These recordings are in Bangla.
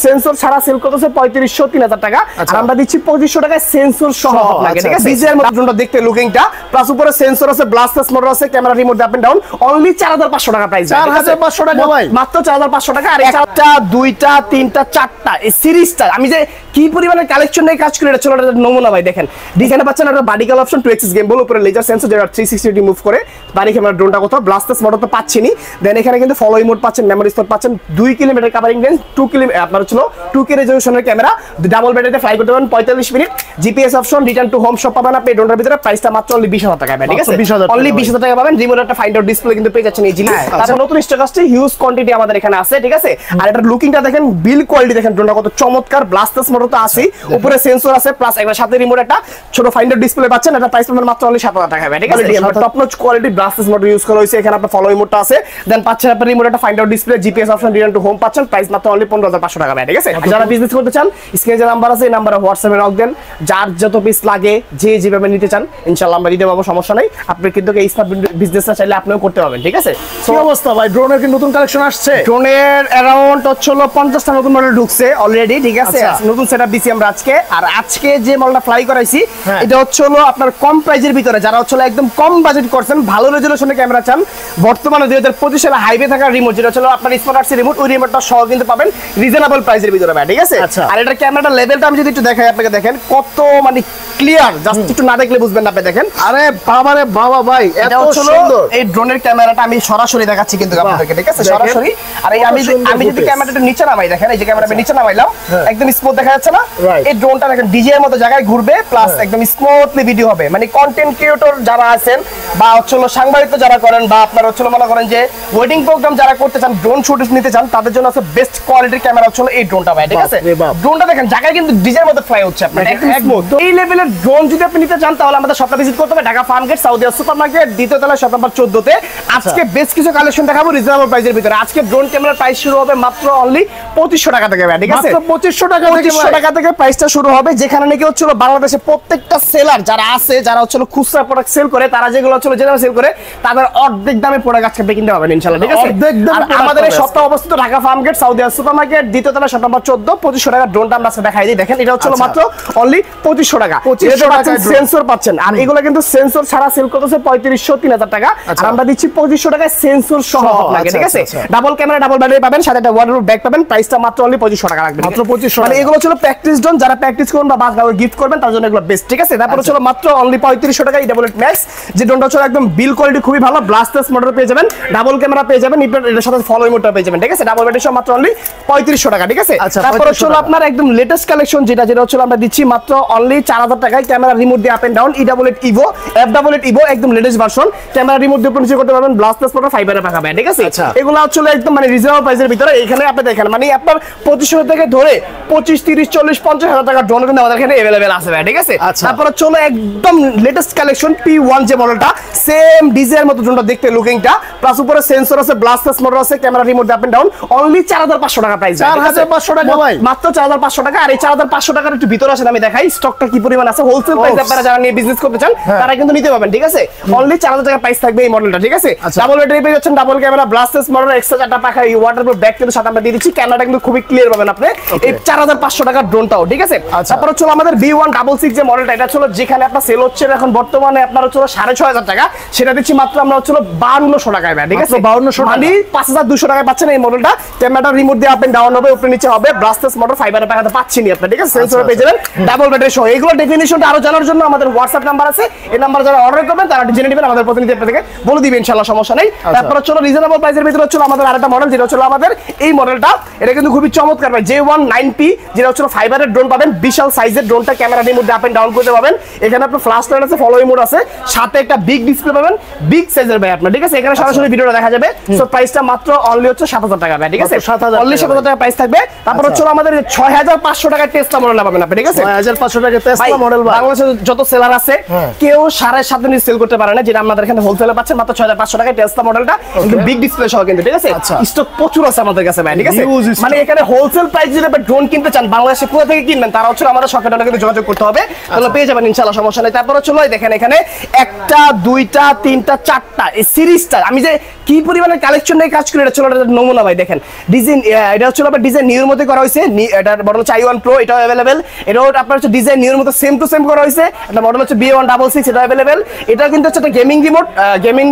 সেন্সর ছাড়া সেল করতেছে 3500 3000 টাকা, আর আমরা দিচ্ছি 2500 টাকায় সেন্সর সহ আপনাকে, ঠিক আছে? ডিজাইন মতো ড্রোনটা দেখতে লুকিংটা প্লাস উপরে সেন্সর আছে, ব্লাস্টাস মোটর আছে, camera remote up and down, only 4500 টাকা প্রাইস। 4500 টাকা ভাই, মাত্র 4500 টাকা। আর একটা দুইটা তিনটা চারটা এই সিরিজটা আমি যে কি পরিমাণের কালেকশন নিয়ে কাজ করি এটা চলো একটা নমুনা ভাই দেখেন। ডিজাইনে পাচ্ছেন একটা বাডি কাল অপশন, 2 গেম বল, উপরে লেজার সেন্সর যেটা 360 ডিগ্রি মুভ করে বাড়ি ক্যামেরা ড্রোনটা কোথাও ব্লাস্টাস মোটর তো পাচ্ছেনই, দেন এখানে কিন্তু ফলো মোড পাচ্ছেন, মেমোরি স্পট পাচ্ছেন, 2 কিলোমিটার কভারিং রেঞ্জ, 2 কিলোমিটার আপনার ছিল 2K রেজোলিউশনের ক্যামেরা, ডাবল ব্যাটারিতে ফ্লাই করতে পারবেন 45 minute, GPS option, return to home সব পাবেন আপনি ড্রোনটার ভিতরে। প্রাইসটা মাত্র অনলি 20000 টাকা পাবেন, ঠিক আছে? অনলি 20000 টাকা পাবেন। রিমোট একটা ফাইন্ড আউট ডিসপ্লে কিন্তু পেয়ে যাচ্ছেন ইজিলি। তারপর নতুন স্টক আসছে, হিউজ কোয়ান্টিটি আমাদের এখানে আছে, ঠিক আছে? আর এটার লুকিংটা দেখেন, বিল কোয়ালিটি দেখেন, ড্রোনটা কত চমৎকার, ব্লাস্টাস মোটর তো আছে, উপরে সেন্সর আছে, প্লাস একটা সাথে রিমোট একটা ছোট ফাইন্ড আউট ডিসপ্লে পাচ্ছেন। এটা প্রাইস পাবেন মাত্র অনলি 7000 টাকা পাবেন, ঠিক আছে? Top notch quality ব্লাস্টাস motor use করা হয়েছে, এখানে আপনার ফলো মোডটা আছে, দেন পাচ্ছেন আপনার রিমোট একটা find out display, GPS option, return to home পাচ্ছেন। প্রাইস মাত্র অনলি 15500 টাকা পাবেন, ঠিক আছে? যারা বিজনেস করতে চান স্ক্রিনে যে নাম্বার আছে এই নাম্বারে হোয়াটসঅ্যাপে নক দেন, যার যত পিস লাগে যে যেভাবে নিতে চান ইনশাআল্লাহ আমরা দিতে পারবো, সমস্যা নাই। আপনি কিন্তু এই স্মার্ট বিজনেসটা চাইলে আপনিও করতে পারবেন, ঠিক আছে? কি অবস্থা ভাই, ড্রোনের কি নতুন কালেকশন আসছে? ড্রোনের অ্যারাউন্ড হলো 50টা নতুন মডেল ঢুকছে অলরেডি, ঠিক আছে? নতুন সেটআপ দিছি আমরা আজকে। আর আজকে যে মডেলটা ফ্লাই করাইছি এটা হলো আপনার কম প্রাইজের ভিতরে, যারা হলো একদম কম বাজেট করছেন, ভালো রেজোলিউশনের ক্যামেরা চান, বর্তমানে 2025 সালে হাইবে থাকা রিমোট যেটা হলো আপনার স্মার্ট আরসি রিমোট, ওই রিমোটটা সহ কিন্তু পাবেন রিজনেবল প্রাইসের ভিতরে ভাই, ঠিক আছে? আর এটার ক্যামেরাটা লেভেলটা আমি যদি একটু দেখাই আপনাকে, দেখেন কত মানে ক্লিয়ার, জাস্ট একটু না দেখলে বুঝবেন না আপনি, দেখেন। আরে বাবা রে বাবা ভাই, এত সুন্দর এই ড্রোনের ক্যামেরাটা আমি সরাসরি দেখাচ্ছি কিন্তু আপনাদেরকে, ঠিক আছে? সরাসরি। আর এই আমি যদি ক্যামেরাটা নিচে নামাই, দেখেন এই যে ক্যামেরা আমি নিচে নামাইলাম, একদম স্মুথ দেখা যাচ্ছে না? এই ড্রোনটা দেখেন ডিজে এর মতো জায়গায় ঘুরবে, প্লাস একদম স্মুথলি ভিডিও হবে। মানে কন্টেন্ট ক্রিয়েটর যারা আছেন বা হলো সাংবাদিকতা যারা করেন, বা আপনারা হলো মনে করেন যে ওয়েডিং প্রোগ্রাম যারা করতে চান, ড্রোন শুট নিতে চান, তাদের জন্য আছে বেস্ট কোয়ালিটির ক্যামেরা হলো এই ড্রোনটা ভাই, ঠিক আছে? ড্রোনটা দেখেন জায়গায় কিন্তু ডিজের মতো ফ্লাই হচ্ছে আপনার একদম। এই লেভেলের ড্রোন যদি আপনি নিতে চান তাহলে আমাদের শপটা ভিজিট করতে হবে, ঢাকা ফার্ম গেট, সাউদিয়া সুপার মার্কেট, দ্বিতীয় তলা, শপ নাম্বার 14 তে। আজকে বেশ কিছু কালেকশন দেখাবো রিজনেবল প্রাইসের ভিতরে। আজকে ড্রোন ক্যামেরার প্রাইস শুরু হবে মাত্র অনলি 2500 টাকা থেকে, ঠিক আছে? মাত্র 2500 টাকা থেকে, 2500 টাকা থেকে প্রাইসটা শুরু হবে। যেখানে নাকি হলো বাংলাদেশে প্রত্যেকটা সেলার যারা আছে, যারা হলো খুচরা প্রোডাক্ট সেল করে, তারা যেগুলো হলো জেনারেল সেল করে, তাদের অর্ধেক দামে প্রোডাক্ট আজকে কিনতে পাবেন ইনশাআল্লাহ, ঠিক আছে? আর আমাদের এই শপটা অবস্থিত ঢাকা ফার্ম গেট, সাউদিয়া সুপার মার্কেট, দ্বিতীয় তলা, শপ নাম্বার 14। 2500 টাকা ড্রোনটা আমরা আজকে দেখাই দিই, দেখেন এটা হলো মাত্র অনলি 2500 টাকা। সেন্সর পাচ্ছেন, আর এগুলো কিন্তু সেন্সর ছাড়া সেল করতেছে 3500 3000 টাকা, আর আমরা দিচ্ছি 2500 টাকায় সেন্সর সহ আপনাকে, ঠিক আছে? ডাবল ক্যামেরা, ডাবল ব্যাটারি পাবেন, সাথে একটা ওয়াটারপ্রুফ ব্যাগ পাবেন। প্রাইসটা মাত্র অনলি 2500 টাকা রাখবেন, মাত্র 2500। মানে এগুলো হলো প্র্যাকটিস ড্রোন, যারা প্র্যাকটিস করবেন বা বাস গাওয়ে গিফট করবেন তার জন্য এগুলো বেস্ট, ঠিক আছে? তারপর হলো মাত্র অনলি 3500 টাকা এই ডাবল ম্যাক্স, যে ড্রোনটা হলো একদম বিল কোয়ালিটি খুবই ভালো, ব্লাস্টাস মোটর পেয়ে যাবেন, ডাবল ক্যামেরা পেয়ে যাবেন, এর সাথে ফলো মোটর পেয়ে যাবেন, ঠিক আছে? ডাবল ব্যাটারি সহ মাত্র অনলি 3500 টাকা, ঠিক আছে? তারপর হলো আপনার একদম লেটেস্ট কালেকশন যেটা হলো আমরা দিচ্ছি মাত্র অনলি 4000 টাকায়, ক্যামেরা রিমোট দিয়ে up and down, E88 Evo, F88 Evo, একদম লেটেস্ট ভার্সন, ক্যামেরা রিমোট দিয়ে উপর নিচে করতে পারবেন, ব্লাস্টাস মোটর ফাইবারে পাকা পাবেন, ঠিক আছে? এগুলো হলো একদম মানে রিজনেবল প্রাইসের ভিতরে। এখানে আপনি দেখেন মানে আপনার 2500 থেকে ধরে 25 30 40 50,000 টাকা ড্রোন কিন্তু আমাদের এখানে अवेलेबल আছে ভাই, ঠিক আছে? তারপর হলো একদম লেটেস্ট কালেকশন P1 যে মডেলটা, সেম ডিজাইনের মতো ড্রোনটা দেখতে লুকিংটা, প্লাস উপরে সেন্সর আছে, ব্লাস্টাস মোটর আছে, ক্যামেরা রিমোট দিয়ে আপ এন্ড ডাউন, অনলি 4500 টাকা প্রাইস, 4500 টাকা ভাই, মাত্র 4500 টাকা। আর এই 4500 টাকার একটু ভিতরে আসেন আমি দেখাই স্টকটা কি পরিমাণ আছে। হোলসেল প্রাইস আপনারা যারা নিয়ে বিজনেস করতে চান তারা কিন্তু নিতে পারবেন, ঠিক আছে? অনলি 4000 টাকা প্রাইস থাকবে এই মডেলটা, ঠিক আছে? ডাবল ব্যাটারি পেয়ে যাচ্ছেন, ডাবল ক্যামেরা, ব্লাস্টাস মোটর, এক্সট্রা চারটা পাখা, এই ওয়াটারপ্রুফ ব্যাগ কিন্তু সাথে আমরা দিয়ে দিচ্ছি। ক্যামেরাটা কিন্তু খুবই ক্লিয়ার পাবেন আপনি এই 4500 টাকার ড্রোনটাও, ঠিক আছে? তারপর হলো আমাদের B166 যে মডেলটা, এটা হলো যেখানে আপনার সেল হচ্ছে এখন বর্তমানে আপনার হলো 6500 টাকা, সেটা দিচ্ছি মাত্র আমরা হলো 5200 টাকায় ভাই, ঠিক আছে? 5200 মানে 5200 টাকায় পাচ্ছেন এই মডেলটা। ক্যামেরাটা রিমোট দিয়ে আপ এন্ড ডাউন হবে, উপরে নিচে হবে, ব্লাস্টাস মোটর ফাইবারে পাকাতে পাচ্ছেন আপনি, ঠিক আছে? সেন্সর পেয়ে যাবেন, ডাবল ব্যাটারি সহ। এগুলো ডেফিনিশনটা আরো জানার জন্য আমাদের হোয়াটসঅ্যাপ নাম্বার আছে, এই নাম্বার যারা অর্ডার করবেন তারা জেনে নেবেন, আমাদের প্রতিনিধি আপনাদেরকে বলে দিবেন ইনশাআল্লাহ, সমস্যা নেই। তারপর হলো রিজনেবল প্রাইসের ভিতরে হলো আমাদের আরেকটা মডেল যেটা হলো আমাদের এই মডেলটা, এটা কিন্তু খুবই চমৎকার ভাই, J19P, যেটা হলো ফাইবারের ড্রোন পাবেন, বিশাল সাইজের ড্রোনটা, ক্যামেরা রিমোট দিয়ে আপ এন্ড ডাউন করতে পাবেন। এখানে আপনার ফ্ল্যাশ লাইট আছে, ফলো মোড আছে, সাথে একটা বিগ ডিসপ্লে পাবেন, বিগ সাইজের ভাই আপনার, ঠিক আছে? এখানে সরাসরি ভিডিওটা দেখা যাবে। সো প্রাইসটা মাত্র অনলি হচ্ছে 7000 টাকা ভাই, ঠিক আছে? অনলি 7000 টাকা প্রাইস থাকবে। তারপর হলো আমাদের 6500 টাকার টেসলা মডেল পাবেন আপনি, ঠিক আছে? 6500 টাকা টেসলা মডেল ভাই, বাংলাদেশে যত সেলার আছে কেউ 7.5 নিয়ে সেল করতে পারে না, যেটা আমাদের এখানে হোলসেলে পাচ্ছেন মাত্র 6500 টাকায় টেসলা মডেলটা, কিন্তু বিগ ডিসপ্লে সহ কিন্তু, ঠিক আছে? স্টক প্রচুর আছে আমাদের কাছে ভাই, ঠিক আছে? মানে এখানে হোলসেল প্রাইস যদি আপনি ড্রোন কিনতে চান বাংলাদেশে কোথা থেকে কিনবেন তারা হচ্ছে আমাদের শপে কিন্তু যোগাযোগ করতে হবে, তাহলে পেয়ে যাবেন ইনশাআল্লাহ, সমস্যা নেই। তারপর হচ্ছে দেখেন এখানে একটা দুইটা তিনটা চারটা এই সিরিজটা আমি যে কি পরিমাণের কালেকশন নিয়ে কাজ করি এটা হলো একটা নমুনা ভাই, দেখেন ডিজাইন, এটা হলো আবার ডিজাইন ডিজাইন নিউর মধ্যে করা হয়েছে, এটা মডেল হচ্ছে i1 Pro, এটাও अवेलेबल। এটাও আপনার হচ্ছে ডিজাইন নিউর মতো সেম টু সেম করা হয়েছে। এটা মডেল হচ্ছে B166, এটা अवेलेबल। এটা কিন্তু হচ্ছে একটা gaming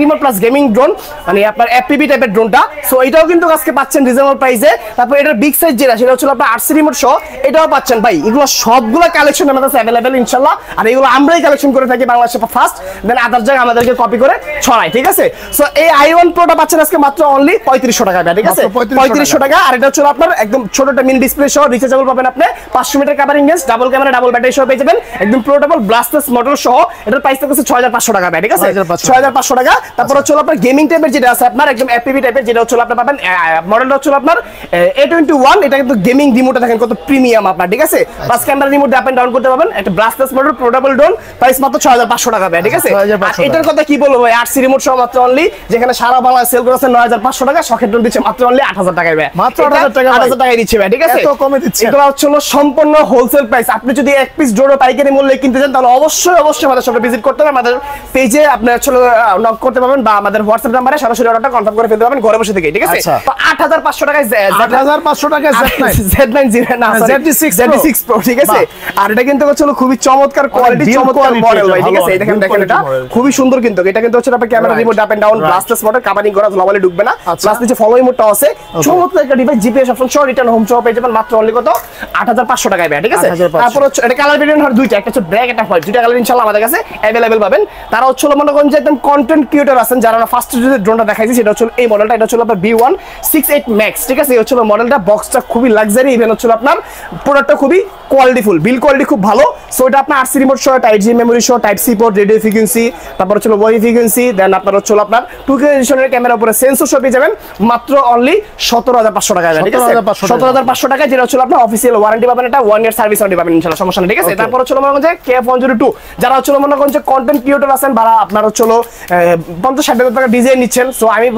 remote plus gaming drone, মানে আপনার FPV টাইপের ড্রোনটা। সো এটাও কিন্তু আজকে পাচ্ছেন রিজনেবল প্রাইসে। তারপর এটার বিগ সাইজ যেটা, সেটা হচ্ছে আপনার RC রিমোট সহ, এটাও পাচ্ছেন ভাই। এগুলো সবগুলো কালেকশন আমাদের কাছে अवेलेबल ইনশাআল্লাহ। আর এগুলো আমরাই কালেকশন করে থাকি বাংলাদেশে ফার্স্ট, দেন আদার জায়গা আমাদেরকে কপি করে ছড়াই, ঠিক আছে। সো এই i1 Proটা পাচ্ছেন আজকে মাত্র অনলি 3500 টাকা, ঠিক আছে, 3500 টাকা। আর এটা হচ্ছে আপনার একদম ছোটটা মিনি ডিসপ্লে সহ, রিচার্জেবল পাবেন আপনি, 500 metre covering range, double camera double battery সহ পেয়ে যাবেন, একদম পোর্টেবল ব্লাস্টলেস মোটর সহ। এটার প্রাইস থাকছে 6500 টাকা, ঠিক আছে, 6500 টাকা। তারপর হচ্ছে আপনার গেমিং টাইপের যেটা আছে আপনার একদম FPV টাইপের, যেটা হচ্ছে আপনি পাবেন মডেলটা হচ্ছে আপনার A21। এটা কিন্তু গেমিং রিমোটে দেখেন কত প্রিমিয়াম আপনার, ঠিক আছে, plus camera remote up and down করতে পারবেন, একটা brushless motor portable drone, price মাত্র 6500 টাকা, ঠিক আছে। এটার কথা কি বলবো ভাই, RC রিমোট সহ মাত্র অনলি, যেখানে সারা বাংলায় সেল করেছে 9500 টাকা, শখের ড্রোন দিচ্ছে মাত্র অনলি 8000 টাকায় ভাই, মাত্র 8000 টাকা, 8000 টাকায় দিচ্ছে ভাই, ঠিক আছে, এত কমে দিচ্ছে। এগুলো হচ্ছে সম্পূর্ণ হোলসেল প্রাইস। আপনি যদি এক পিস ড্রোন পাইকারি মূল্যে কিনতে চান, তাহলে অবশ্যই আমাদের শপে ভিজিট করতে হবে, আমাদের পেজে আপনি আসলে নক করতে পারবেন, বা আমাদের হোয়াটসঅ্যাপ নাম্বারে সরাসরি অর্ডারটা কনফার্ম করে ফেলতে পারবেন ঘরে বসে থেকে, ঠিক আছে। তো 8500 টাকায় 8500 টাকায় Z9 না Z6 Pro, ঠিক আছে। আর এটা কিন্তু হচ্ছে খুবই চমৎকার কোয়ালিটি, চমৎকার মডেল ভাই, ঠিক আছে। দেখেন এটা খুবই সুন্দর, কিন্তু এটা কিন্তু হচ্ছে আপনার camera remote up and down brushless motor, covering করা গ্লোবালি ঢুকবে না, প্লাস নিচে ফলোই মোডটাও আছে, চমৎকার একটা ডিভাইস, জিপিএস অপশন সহ, রিটার্ন হোম সহ পেয়ে যাবেন মাত্র অনলি কত 8500 টাকায় ভাই, ঠিক আছে। তারপর হচ্ছে এটা কালার ভেরিয়েন্ট হয় দুইটা, একটা হচ্ছে ব্ল্যাক, একটা হোয়াইট, দুইটা কালার ইনশাআল্লাহ আমাদের কাছে अवेलेबल পাবেন। তারা হচ্ছে মনে করেন যে একদম কন্টেন্ট ক্রিয়েটর আছেন, যারা ফার্স্ট যে ড্রোনটা দেখাইছি সেটা হচ্ছে এই মডেলটা, এটা হচ্ছে আপনার B168 Max, ঠিক আছে। এই হচ্ছে মডেলটা, বক্সটা খুবই লাক্সারি, ইভেন হচ্ছে আপনার প্রোডাক্টটা খুবই কোয়ালিটিফুল, বিল কোয়ালিটি খুব ভালো। সো এটা আপনার RC রিমোট সহ, টাইপ জি মেমোরি সহ, type C port, radio frequency, তারপর হচ্ছে ওয়াই ফ্রিকোয়েন্সি, দেন আপনার হচ্ছে আপনার 2K রেজোলিউশনের ক্যামেরা উপরে সেন্সর সহ পেয়ে যাবেন মাত্র অনলি 17500 টাকা, ঠিক আছে, 17500 টাকা, যেটা হচ্ছে আপনার অফিসিয়াল ওয়ারেন্টি পাবেন, এটা 1 ইয়ার সার্ভিস ওয়ারেন্টি পাবেন ইনশাআল্লাহ, সমস্যা নেই, ঠিক আছে। তারপর হচ্ছে মনে করেন যে KF102, যারা হচ্ছে মনে করেন যে কন্টেন্ট ক্রিয়েটর আছেন, বা আপনার হচ্ছে 50-60 টাকা ডিজাইন নিচ্ছেন, সো আমি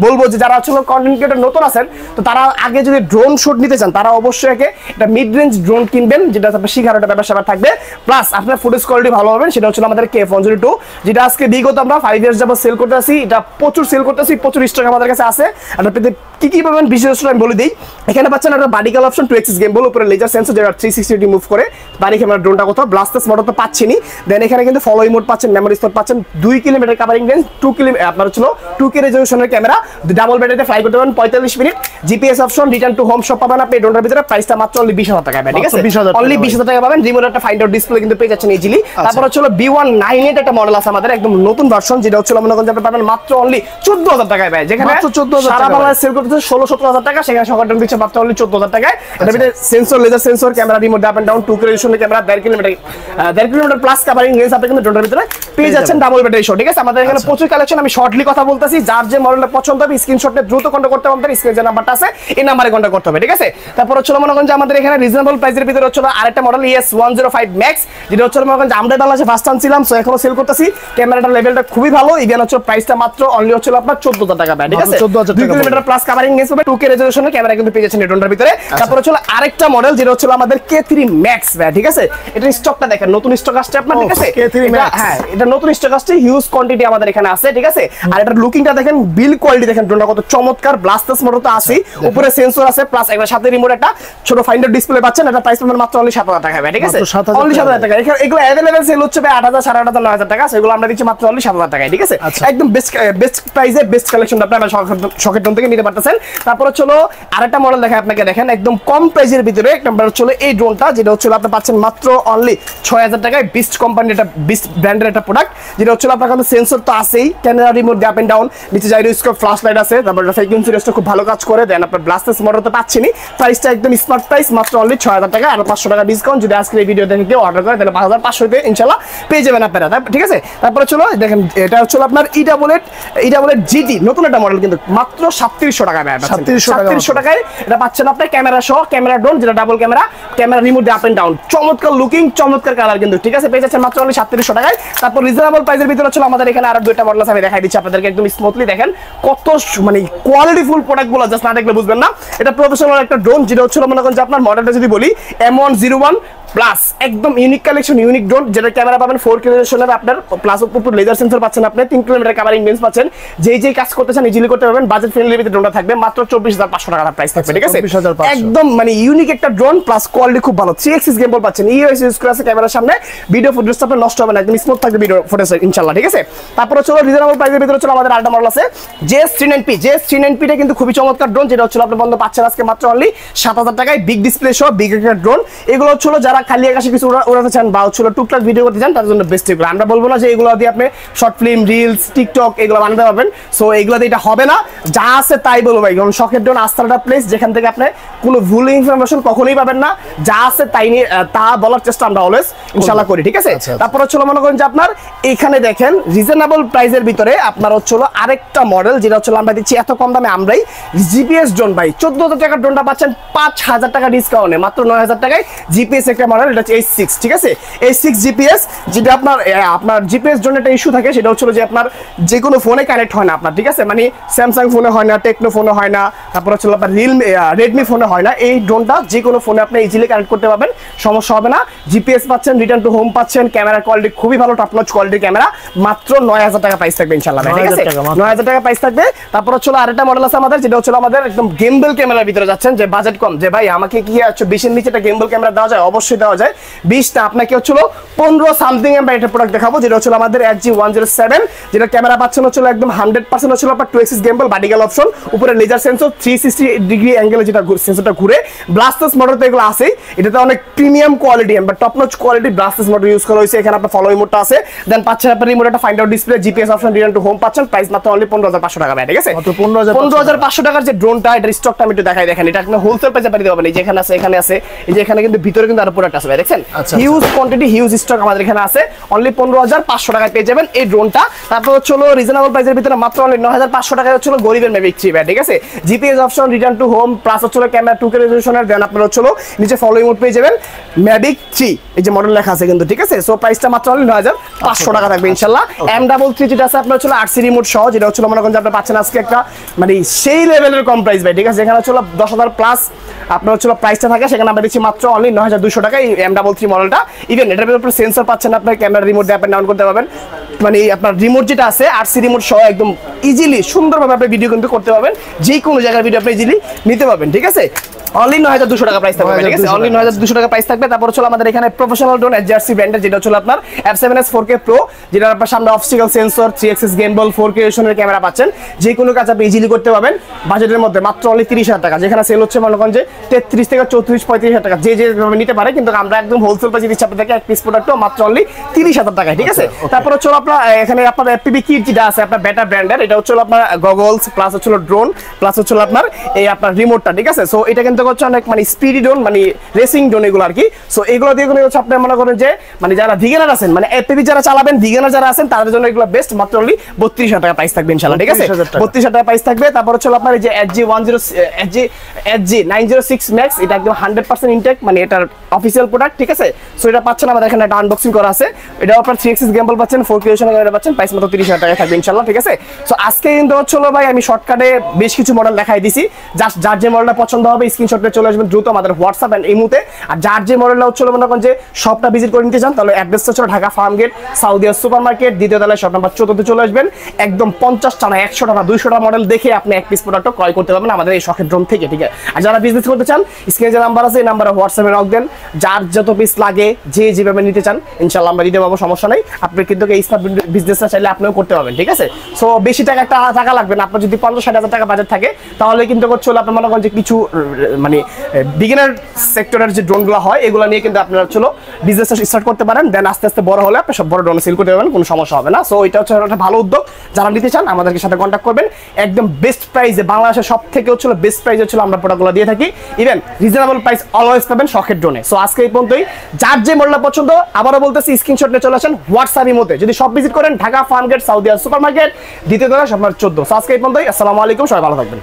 বলবো যে যারা হচ্ছে কন্টেন্ট ক্রিয়েটর নতুন আছেন, তো তারা আগে যদি ড্রোন শুট নিতে চান, তারা অবশ্যই আগে একটা মিড রেঞ্জ ড্রোন কিনবেন, যেটা আপনার শিখার একটা ব্যবসা থাকবে, প্লাস আপনার ফুটেজ কোয়ালিটি ভালো পাবেন। সেটা হচ্ছে আমাদের KF102, যেটা আজকে বিগত আমরা 5 ইয়ার্স যাবত সেল করতেছি, এটা প্রচুর সেল করতেছি, প্রচুর স্টক আমাদের কাছে আছে। আর আপনাদের কি পাবেন বিশেষ আমি বলে দিই, এখানে পাচ্ছেন একটা বাডিকাল অপশন, 2 গেম বল, উপরে লেজার সেন্সর, যেটা 360 মুভ করে বাড়ি ক্যামেরা ড্রোনটা কোথাও ব্লাস্টলেস মোটর তো পাচ্ছেনই, দেন এখানে কিন্তু ফলোই মোড পাচ্ছেন, মেমোরি স্পট পাচ্ছেন, 2 কিলোমিটার কাভারিং রেঞ্জ, 2 কিলোমিটার আপনার হচ্ছে 2K রেজোলিউশনের ক্যামেরা, ডাবল ব্যাটারিতে ফ্লাই করতে পারবেন 45 minute, GPS option, return to home সব পাবেন আপনি ড্রোনটার ভিতরে, প্রাইসটা মাত্র অনলি 20000 টাকা, ঠিক আছে, অনলি 20000 টাকা পাবেন। রিমোট একটা ফাইন্ড আউট ডিসপ্লে কিন্তু পেয়ে যাচ্ছেন ইজিলি। তারপর হচ্ছে B198 একটা মডেল আছে আমাদের, একদম নতুন ভার্সন, যেটা হচ্ছে মনে করেন যে আপনি পাবেন মাত্র অনলি 14000 টাকায় ভাই, যেখানে সারা বাংলায় সেল করতেছে 16-17 টাকা, সেখানে সকালটা দিচ্ছে মাত্র অনলি 14000 টাকায়। এটা ভিতরে sensor, laser sensor, camera remote up and down, 2K রেজোলিউশনের camera, 1.5 kilometre plus covering range আপনি কিন্তু ড্রোনের ভিতরে পেয়ে যাচ্ছেন, ডাবল ব্যাটারি সহ, ঠিক আছে। আমাদের এখানে প্রচুর কালেকশন, আমি শর্টলি কথা বলতেছি, যার যে মডেলটা পছন্দ হবে স্ক্রিনশট নিয়ে দ্রুত কন্টাক্ট করতে হবে, স্ক্রিনে যে নাম্বারটা আছে এই নাম্বারে কন্টাক্ট করতে হবে, ঠিক আছে। তারপর হচ্ছে মনে করেন যে আমাদের এখানে রিজনেবল প্রাইসের ভিতরে হচ্ছে আরেকটা মডেল ES105 Max, যেটা হচ্ছে মনে করেন যে আমরা বাংলাদেশে ফার্স্ট টাইম ছিলাম, সো এখনো সেল করতেছি, ক্যামেরাটার লেভেলটা খুবই ভালো, ইভেন হচ্ছে প্রাইসটা মাত্র অনলি হচ্ছে আপনার 14000 টাকা ভাই, ঠিক আছে, 2 কিলোমিটার প্লাস কাভারিং রেঞ্জ পাবে, 2K রেজোলিউশনের ক্যামেরা কিন্তু পেয়ে যাচ্ছেন ড্রোনটার ভিতরে। তারপর হচ্ছে আরেকটা মডেল, যেটা হচ্ছে আমাদের K3 Max ভাই, ঠিক আছে। এটা স্টকটা দেখেন, নতুন স্টক আসছে আপনার, ঠিক আছে, K3 Max, হ্যাঁ এটা নতুন স্টক আসছে, হিউজ কোয়ান্টিটি আমাদের এখানে আছে, ঠিক আছে। আর এটার লুকিংটা দেখেন, বিল কোয়ালিটি দেখেন, ড্রোনটা কত চমৎকার, ব্লাস্টলেস মোটর তো আছে, উপরে সেন্সর আছে, প্লাস একবার সাথে রিমোট একটা ছোট ফাইন্ডার ডিসপ্লে পাচ্ছেন, এটা প্রাইস পাবেন মাত্র অনলি 7000 টাকা ভাই, ঠিক আছে, অনলি 7000 টাকা। এগুলো अवेलेबल সেল হচ্ছে ভাই 8000, 8500, 9000 টাকা, সেগুলো আমরা দিচ্ছি মাত্র অনলি 7000 টাকায়, ঠিক আছে, একদম বেস্ট প্রাইসে বেস্ট কালেকশন আপনারা শখের ড্রোন থেকে নিতে পারতেছেন। তারপর হচ্ছে আরেকটা মডেল দেখাই আপনাকে, দেখেন একদম কম প্রাইসের ভিতরে এক নাম্বার হচ্ছে এই ড্রোনটা, যেটা হচ্ছে আপনি পাচ্ছেন মাত্র অনলি 6000 টাকায়, বিস্ট কোম্পানির এটা, বিস্ট ব্র্যান্ডের একটা প্রোডাক্ট, যেটা হচ্ছে আপনার কাছে সেন্সর তো আছেই, camera remote up and down, নিচে জাইরোস্কোপ, ফ্ল্যাশ লাইট আছে, তারপর ফ্রিকোয়েন্সি রেঞ্জটা খুব ভালো কাজ করে, দেন আপনার ব্লাস্টলেস মোটর তো পাচ্ছেনই, প্রাইসটা একদম স্মার্ট প্রাইস, মাত্র অনলি 6000 টাকা, আর 500 টাকা ডিসকাউন্ট, যদি আজকে এই ভিডিও দেখে কেউ অর্ডার করে তাহলে 5500 তে ইনশাআল্লাহ পেয়ে যাবেন আপনারা, ঠিক আছে। তারপরে চলো দেখেন, এটা হচ্ছে আপনার E-Double8 GT, নতুন একটা মডেল, কিন্তু মাত্র 3700 টাকা ভাই, 3700 টাকায় এটা পাচ্ছেন আপনি, ক্যামেরা সহ, ক্যামেরা ড্রোন, যেটা double camera, camera remote up and down, চমৎকার লুকিং, চমৎকার কালার কিন্তু, ঠিক আছে, পেয়ে যাচ্ছেন মাত্র অনলি 3700 টাকায়। তারপর রিজনেবল প্রাইসের ভিতরে হচ্ছে আমাদের এখানে আরো দুইটা মডেল আছে, আমি দেখাই দিচ্ছি আপনাদেরকে একদম স্মুথলি, দেখেন কত মানে কোয়ালিটিফুল প্রোডাক্টগুলো, জাস্ট না দেখলে বুঝবেন না। এটা প্রফেশনাল একটা ড্রোন, যেটা হচ্ছে মনে করেন যে আপনার মডেলটা যদি বলি M101 প্লাস একদম ইউনিক কালেকশন, ইউনিক ড্রোন, যেটা ক্যামেরা পাবেন 4K রেজোলিউশনের, আপনার প্লাস উপর লেজার সেন্সর পাচ্ছেন, আপনি 3 কিলোমিটার কাভারিং রেঞ্জ পাচ্ছেন, যেই কাজ করতে চান ইজিলি করতে পারবেন। বাজেট ফ্রেন্ডলি ভিতরে ড্রোনটা থাকবে মাত্র 24,500 টাকা প্রাইস থাকবে, ঠিক আছে? 24,500 একদম মানে ইউনিক একটা ড্রোন, প্লাস কোয়ালিটি খুব ভালো। 3 axis গিম্বল পাচ্ছেন, ইউএস ইউজ করে আছে ক্যামেরার সামনে, ভিডিও ফুটেজ আপনার নষ্ট হবে না, একদম স্মুথ থাকবে ভিডিও ফুটেজ ইনশাআল্লাহ, ঠিক আছে? তারপরে চলো রিজনেবল প্রাইসের ভিতরে চলো আমাদের আরেকটা মডেল আছে JS390P। JS390P টা কিন্তু খুবই চমৎকার ড্রোন, যেটা হচ্ছে আপনি বন্ধ পাচ্ছেন আজকে মাত্র অনলি 7,000 টাকায়, বিগ ডিসপ্লে সহ বিগ একটা ড্রোন। এগুলো হচ্ছে যারা খালি আকাশে কিছু উড়াতে চান বা হচ্ছে টুকটাক ভিডিও করতে চান তাদের জন্য বেস্ট। এগুলো আমরা বলবো না যে এগুলো দিয়ে আপনি শর্ট ফিল্ম, রিলস, টিকটক এগুলো বানাতে পারবেন, সো এগুলো দিয়ে এটা হবে না। যা আছে তাই বলবো ভাই, কারণ শখের ড্রোন আস্থাটা প্লেস যেখান থেকে আপনি কোনো ভুল ইনফরমেশন কখনোই পাবেন না। যা আছে তাই নিয়ে তা বলার চেষ্টা আমরা অলওয়েজ ইনশাআল্লাহ করি, ঠিক আছে? তারপর হচ্ছে মনে করেন যে আপনার এখানে দেখেন রিজনেবল প্রাইসের ভিতরে আপনার হচ্ছে আরেকটা মডেল, যেটা হচ্ছে আমরা দিচ্ছি এত কম দামে আমরাই, জিপিএস ড্রোন ভাই। 14,000 টাকার ড্রোনটা পাচ্ছেন 5,000 টাকা ডিসকাউন্টে মাত্র 9,000 টাকায়। জিপিএস একটা মডেল, এটা হচ্ছে H6, ঠিক আছে? H6 জিপিএস, যেটা আপনার জিপিএস ড্রোন একটা ইস্যু থাকে, সেটা হচ্ছে যে আপনার যে কোনো ফোনে কানেক্ট হয় না আপনার, ঠিক আছে? মানে স্যামসাং ফোনে হয় না, টেকনো ফোনে হয় না, তারপর হচ্ছে আপনার রেডমি ফোনে হয় না। এই ড্রোনটা যে কোনো ফোনে আপনি ইজিলি কানেক্ট করতে পারবেন, সমস্যা হবে না। জিপিএস পাচ্ছেন, রিটার্ন টু হোম পাচ্ছেন, ক্যামেরা কোয়ালিটি খুবই ভালো, টপ নচ কোয়ালিটির ক্যামেরা, মাত্র 9,000 টাকা প্রাইস থাকবে ইনশাআল্লাহ, ঠিক আছে? 9,000 টাকা প্রাইস থাকবে। তারপর হচ্ছে আরেকটা মডেল আছে আমাদের, যেটা হচ্ছে আমাদের একদম গেমবেল ক্যামেরার ভিতরে যাচ্ছেন, যে বাজেট কম, যে ভাই আমাকে কি 20 এর নিচে একটা গেমবেল ক্যামেরা দেওয়া যায়? অবশ্যই দেওয়া যায়। 20 না, আপনাকে হচ্ছে 15 সামথিং আমরা একটা প্রোডাক্ট দেখাবো, যেটা হচ্ছে আমাদের HG107, যেটা ক্যামেরা পাচ্ছেন হচ্ছে একদম 100% হচ্ছে আপনার 2 axis গেমবেল, ভার্টিক্যাল অপশন, উপরে লেজার সেন্সর, 360 ডিগ্রি অ্যাঙ্গেলে যেটা সেন্সরটা ঘুরে, ব্লাস্টার্স মোটর তো এগুলো আছে, এটাতে অনেক প্রিমিয়াম কোয়ালিটি বা top notch quality Blasters motor use করা হয়েছে। এখানে আপনার ফলোইং মোডটা আছে, দেন পাচ্ছেন আপনার রিমোট একটা find out display, GPS option, return to home পাচ্ছেন, প্রাইস মাত্র অনলি 15,500 টাকা, ঠিক আছে? 15,500 টাকার যে ড্রোনটা, এটার স্টকটা আমি একটু দেখাই, দেখেন এটা আপনি হোলসেল প্রাইসে পাঠিয়ে দেবেন। এই যে এখানে আছে, এখানে আছে, এই যে এখানে কিন্তু ভিতরে কিন্তু আরো প্রোডাক্ট আছে ভাই, দেখছেন? হিউজ কোয়ান্টিটি, হিউজ স্টক আমাদের এখানে আছে। অনলি 15,500 টাকায় পেয়ে যাবেন এই ড্রোনটা। তারপর হচ্ছে রিজনেবল প্রাইসের ভিতরে মাত্র অনলি 9,500 টাকায় হচ্ছে গরিবের ম্যাভিক 3 ভাই, ঠিক আছে? GPS option, return to home, plus হচ্ছে ক্যামেরা 2K রেজোলিউশনের, দেন আপনার হচ্ছে নিচে ফলোইং মোড পেয়ে যাবেন, ম্যাভিক 3 এই যে মডেল লেখা আছে কিন্তু, ঠিক আছে? সো প্রাইসটা মাত্র অনলি 9,500 টাকা থাকবে ইনশাআল্লাহ। M33 যেটা আছে আপনার হচ্ছে RC রিমোট সহ, যেটা হচ্ছে মনে করেন যে আপনি পাচ্ছেন আজকে একটা মানে সেই লেভেলের কম প্রাইস ভাই, ঠিক আছে? এখানে হচ্ছে 10,000 প্লাস আপনার হচ্ছে প্রাইসটা থাকে, সেখানে আমরা দিচ্ছি মাত্র অনলি 9,200 টাকা এই M33 মডেলটা। ইভেন এটার ভিতরে সেন্সর পাচ্ছেন, আপনার ক্যামেরা রিমোট দিয়ে আপ এন্ড ডাউন করতে পারবেন, মানে আপনার রিমোট যেটা আছে RC রিমোট সহ একদম ইজিলি সুন্দরভাবে আপনি ভিডিও কিন্তু করতে পারবেন, যে কোনো জায়গার ভিডিও আপনি ইজিলি নিতে পারবেন, ঠিক আছে? অনলি 9,200 টাকা প্রাইস থাকবে, ঠিক আছে? অনলি 9,200 টাকা প্রাইস থাকবে। তারপর হচ্ছে আমাদের এখানে প্রফেশনাল ড্রোন HRC ব্র্যান্ডের, যেটা হচ্ছে আপনার F7S 4K Pro, যেটা আপনার সামনে obstacle sensor, 3 axis gimbal, 4K রেজোলিউশনের ক্যামেরা পাচ্ছেন, যে কোনো কাজ আপনি ইজিলি করতে পারবেন বাজেটের মধ্যে, মাত্র অনলি 30,000 টাকা। যেখানে সেল হচ্ছে মনে করেন যে 33 থেকে 34-35,000 টাকা, যে নিতে পারে, কিন্তু আমরা একদম হোলসেল প্রাইসে দিচ্ছি আপনাদেরকে এক পিস প্রোডাক্টও মাত্র অনলি 30,000 টাকায়, ঠিক আছে? তারপর হচ্ছে আপনার এখানে আপনার FPV কিট যেটা আছে আপনার বেটা ব্র্যান্ডের, এটা হচ্ছে আপনার গগলস, প্লাস হচ্ছে ড্রোন, প্লাস হচ্ছে আপনার এই আপনার রিমোটটা, ঠিক আছে? সো এটা কিন্তু হচ্ছে অনেক মানে স্পিডি ড্রোন, মানে রেসিং ড্রোন এগুলো আর কি। সো এগুলো দিয়ে কোনো হচ্ছে আপনি মনে করেন যে মানে যারা ভিগানার আছেন, মানে FPV যারা চালাবেন, ভিগানার যারা আছেন, তাদের জন্য এগুলো বেস্ট, মাত্র অনলি 32,000 টাকা প্রাইস থাকবে ইনশাআল্লাহ, ঠিক আছে? 32,000 টাকা প্রাইস থাকবে। তারপর হচ্ছে আপনার এই যে HG906 Max, এটা একদম 100% ইনটেক, মানে এটার অফিসিয়াল প্রোডাক্ট, ঠিক আছে? সো এটা পাচ্ছেন আমাদের এখানে একটা আনবক্সিং করা আছে, এটা আপনার 3 axis গেমবল পাচ্ছেন, 4K রেজোলিউশনের ক্যামেরা পাচ্ছেন, প্রাইস মাত্র 30,000 টাকা থাকবে ইনশাআল্লাহ, ঠিক আছে? সো আজকে কিন্তু হচ্ছে ভাই আমি শর্টকাটে বেশ কিছু মডেল দেখাই দিছি, জাস্ট যার যে মডেলটা পছন্দ হবে স্ক্রিনশট নিয়ে চলে আসবেন দ্রুত আমাদের হোয়াটসঅ্যাপ এন্ড ইমোতে। আর যার যে মডেলটা হচ্ছে মনে করেন যে শপটা ভিজিট করে নিতে চান, তাহলে অ্যাড্রেসটা হচ্ছে ঢাকা ফার্ম গেট, সাউদিয়া সুপার মার্কেট, দ্বিতীয় তলায় শপ নাম্বার 14 তে চলে আসবেন। একদম 50টা না 100টা না 200টা মডেল দেখে আপনি এক পিস প্রোডাক্ট ক্রয় করতে পারবেন আমাদের এই শখের ড্রোন থেকে, ঠিক আছে? আর যারা বিজনেস করতে চান, স্ক্রিনে যে নাম্বার আছে এই নাম্বারে হোয়াটসঅ্যাপে নক দেন, যার যত পিস লাগে যে যেভাবে নিতে চান ইনশাআল্লাহ আমরা দিতে পারবো, সমস্যা নাই। আপনি কিন্তু এই স্মার্ট বিজনেসটা চাইলে আপনিও করতে পারবেন, ঠিক আছে? সো বেশি টাকা লাগবে না, আপনার যদি 50-60,000 টাকা বাজেট থাকে, তাহলে কিন্তু হচ্ছে আপনি মনে করেন যে কিছু মানে বিগিনার সেক্টরের যে ড্রোনগুলো হয় এগুলো নিয়ে কিন্তু আপনারা চলো বিজনেসটা স্টার্ট করতে পারেন, দেন আস্তে আস্তে বড় হলে আপনি সব বড় ড্রোন সেল করতে পারবেন, কোনো সমস্যা হবে না। সো এটা হচ্ছে একটা ভালো উদ্যোগ, যারা নিতে চান আমাদের সাথে কন্ট্যাক্ট করবেন, একদম বেস্ট প্রাইসে, বাংলাদেশের সব থেকে হচ্ছে বেস্ট প্রাইসে হচ্ছে আমরা প্রোডাক্টগুলো দিয়ে থাকি, ইভেন রিজনেবল প্রাইস অলওয়েজ পাবেন শখের ড্রোনে। সো আজকে এই পর্যন্তই, যার যে মডেলটা পছন্দ আবারও বলতেছি স্ক্রিনশট নিয়ে চলে আসেন হোয়াটসঅ্যাপের মধ্যে, যদি সব ভিজিট করেন ঢাকা ফার্ম গেট, সাউদিয়া সুপার মার্কেট, দ্বিতীয় তলায় শপ নাম্বার 14। সো আজকে এই পর্যন্তই, আসসালামু আলাইকুম, সবাই ভালো থাকবেন।